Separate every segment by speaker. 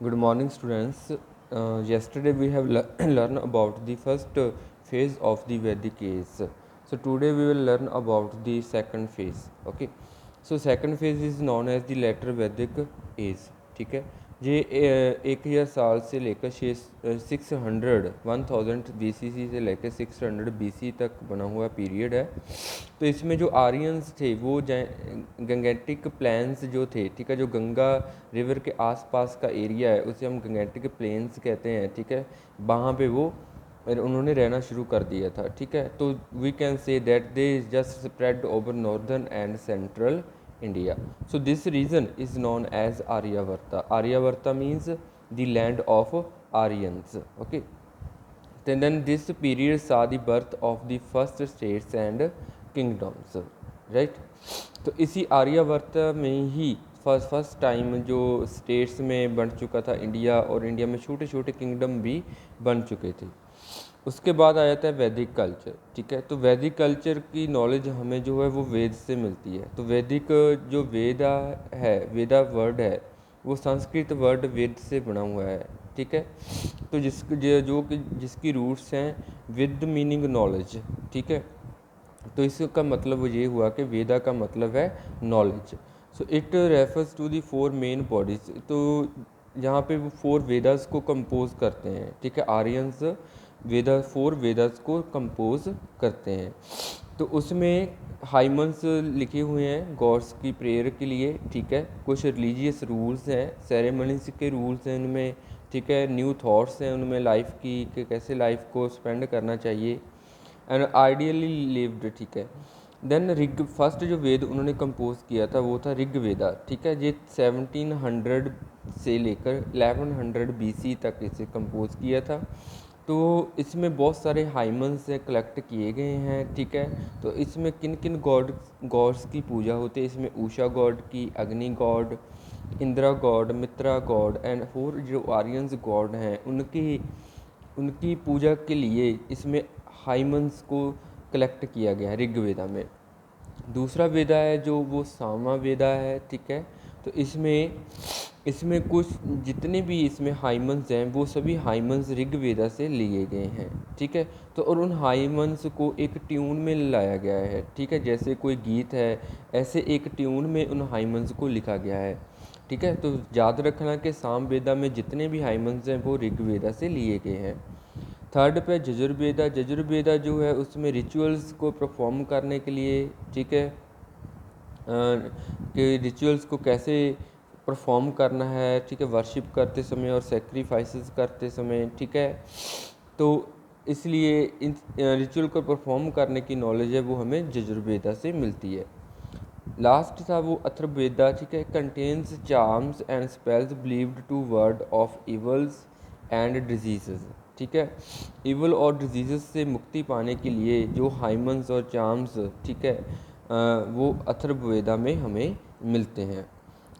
Speaker 1: Good morning, students. Yesterday we have learned about the first phase of the Vedic age. So today we will learn about the second phase. Okay. So second phase is known as the later Vedic age. ठीक है, ये 1000 साल से लेकर 1000 BCC से लेकर 600 BC तक बना हुआ पीरियड है। तो इसमें जो आर्यंस थे वो गंगेटिक प्लेन्स जो थे, ठीक है, जो गंगा रिवर के आसपास का एरिया है उसे हम गंगेटिक प्लेन्स कहते हैं। ठीक है, वहाँ पे वो उन्होंने रहना शुरू कर दिया था। ठीक है, तो we can say that they just spread over northern and central India. So this region is known as Aryavarta. Aryavarta means the land of Aryans. Okay. Then this period saw the birth of the first states and kingdoms. Right. तो इसी आर्यावर्त में ही first time जो states में बन चुका था India, और India में छोटे छोटे किंगडम भी बन चुके थे। उसके बाद आ जाता है वैदिक कल्चर। ठीक है, तो वैदिक कल्चर की नॉलेज हमें जो है वो वेद से मिलती है। तो वैदिक जो वेदा है, वेदा वर्ड है, वो संस्कृत वर्ड वेद से बना हुआ है। ठीक है, तो जिसकी रूट्स हैं विद मीनिंग नॉलेज। ठीक है, तो इसका मतलब ये हुआ कि वेदा का मतलब है knowledge. So it refers to the 4 main bodies. तो यहाँ पे वो 4 वेदास को कंपोज करते हैं। ठीक है, आर्यंस वेदा 4 वेदास को कंपोज करते हैं। तो उसमें हाइमन्स लिखे हुए हैं गॉड्स की प्रेयर के लिए। ठीक है, कुछ रिलीजियस रूल्स हैं, सेरेमनीज के रूल्स हैं उनमें। ठीक है, न्यू थॉट्स हैं उनमें लाइफ की कि कैसे लाइफ को स्पेंड करना चाहिए एंड आइडियली लिव्ड। ठीक है, देन ऋग फर्स्ट जो वेद उन्होंने कंपोज किया था वो था ऋग्वेदा। ठीक है, ये 1700 से लेकर 1100 BC तक इसे कंपोज किया था। तो इसमें बहुत सारे हाइमन्स से कलेक्ट किए गए हैं। ठीक है, तो इसमें किन किन गॉड्स की पूजा होती है, इसमें उषा गॉड की, अग्नि God, Indira God, Mitra God and 4 जो आर्यंस गॉड हैं उनकी उनकी पूजा के लिए इसमें हाइमन्स को कलेक्ट किया गया है ऋग्वेदा में। दूसरा वेदा है जो वो सामा वेदा है। ठीक है, तो इसमें कुछ जितने भी इसमें हाइमन्स हैं वो सभी हाइमन्स ऋग्वेदा से लिए गए हैं। ठीक है, तो और उन हाइमन्स को एक ट्यून में लाया गया है। ठीक है, जैसे कोई गीत है ऐसे एक ट्यून में उन हाइमन्स को लिखा गया है। ठीक है, तो याद रखना कि साम वेदा में जितने भी हाइमन्स हैं वो ऋग्वेदा से लिए गए हैं। थर्ड पे यजुर्वेदा। यजुर्वेदा जो है उसमें रिचुअल्स को परफॉर्म करने के लिए, ठीक है, कि रिचुअल्स को कैसे परफॉर्म करना है, ठीक है, वर्शिप करते समय और सेक्रीफाइसेस करते समय। ठीक है, तो इसलिए इन रिचुअल को परफॉर्म करने की नॉलेज है वो हमें यजुर्वेदा से मिलती है। लास्ट था वो अथर्ववेदा। ठीक है, contains charms and spells believed to ward off evils and diseases. ठीक है, इवल और डिजीजेस से मुक्ति पाने के लिए जो हाइमन्स और चार्म्स, ठीक है, वो अथर्ववेदा में हमें मिलते हैं।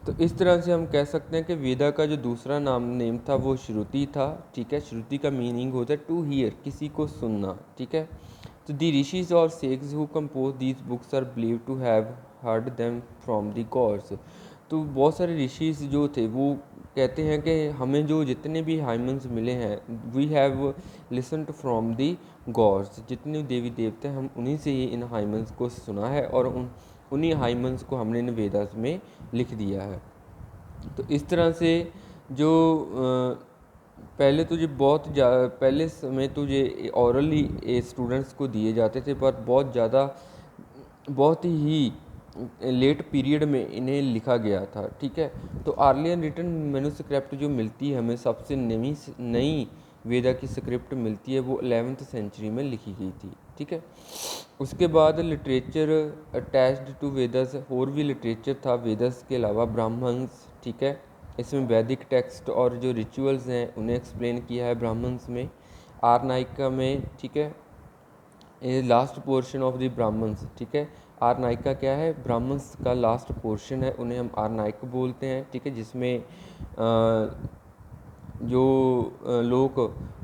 Speaker 1: तो इस तरह से हम कह सकते हैं कि वेदा का जो दूसरा नेम था वो श्रुति था। ठीक है, श्रुति का मीनिंग होता है टू हियर, किसी को सुनना। ठीक है, तो दी ऋषिज और सेक्स who compose these books are believe to have heard them from the gods. तो बहुत सारे ऋषिज जो थे वो कहते हैं कि हमें जो जितने भी हाइमन्स मिले हैं we have listen to from the gods, जितने देवी देवते हैं हम उन्हीं से ही इन हाइमन्स को सुना है और उन्हीं हाइमन्स को हमने इन वेदास में लिख दिया है। तो इस तरह से जो पहले तुझे पहले समय तुझे औरली स्टूडेंट्स को दिए जाते थे, पर बहुत ही लेट पीरियड में इन्हें लिखा गया था। ठीक है, तो आर्लियन रिटन मैन्युस्क्रिप्ट जो मिलती है हमें, सबसे नई वेदा की स्क्रिप्ट मिलती है, वो 11th सेंचुरी में लिखी गई थी। ठीक है, उसके बाद लिटरेचर अटैच्ड टू वेदस, और भी लिटरेचर था वेदस के अलावा, ब्राह्मण्स। ठीक है, इसमें वैदिक टेक्स्ट और जो रिचुअल्स हैं उन्हें एक्सप्लेन किया है ब्राह्मण्स में, आर्नाइका में। ठीक है, ये last portion of the Brahmans. ठीक है, आर्नाइका क्या है, ब्राह्मण्स का लास्ट पोर्शन है, उन्हें हम आर्नाइक बोलते हैं। ठीक है, जिसमें जो लोग,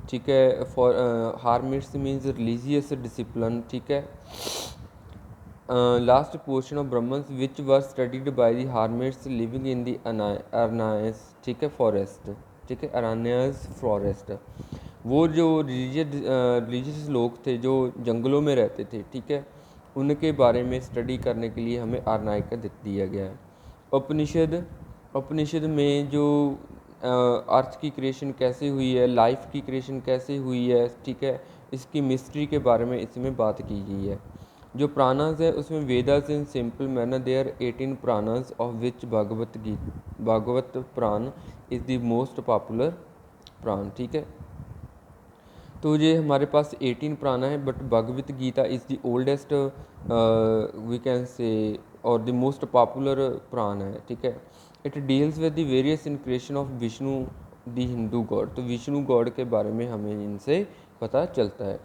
Speaker 1: ठीक है, for hermits means religious discipline. ठीक है, last portion of Brahmanas which were studied by the hermits living in the Aranyas, ठीक है, फॉरेस्ट। ठीक है, अरण्यस फॉरेस्ट। वो जो रिलीजियस लोग थे जो जंगलों में रहते थे, ठीक है, उनके बारे में स्टडी करने के लिए हमें आर्नाइक का दिया गया है। उपनिषद में जो अर्थ की क्रिएशन कैसे हुई है, लाइफ की क्रिएशन कैसे हुई है, ठीक है, इसकी मिस्ट्री के बारे में इसमें बात की गई है। जो प्राणास है उसमें Vedas in simple manner they are 18 Puranas of which Bhagavata Purana is the most popular प्राण, ठीक है। तो ये हमारे पास 18 प्राणा है, but Bhagavat Gita is the oldest we can say और द मोस्ट पॉपुलर प्राण है, ठीक है। It deals with the various incarnation of Vishnu the Hindu god. तो विष्णु गॉड के बारे में हमें इनसे पता चलता है।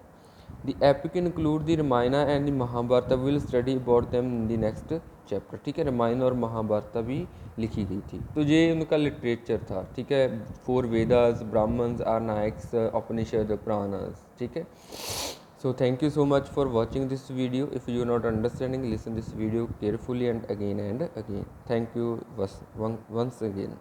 Speaker 1: The epic include the Ramayana and the Mahabharata, will study about them in the next chapter, ठीक है। रामायण और महाभारत भी लिखी गई थी। तो ये उनका लिटरेचर था, ठीक है। 4 वेदास, ब्राह्मण्स, आर्नाइक्स, उपनिषद, पुराणास, ठीक है। So thank you so much for watching this video. If you are not understanding, listen this video carefully and again. Thank you once again.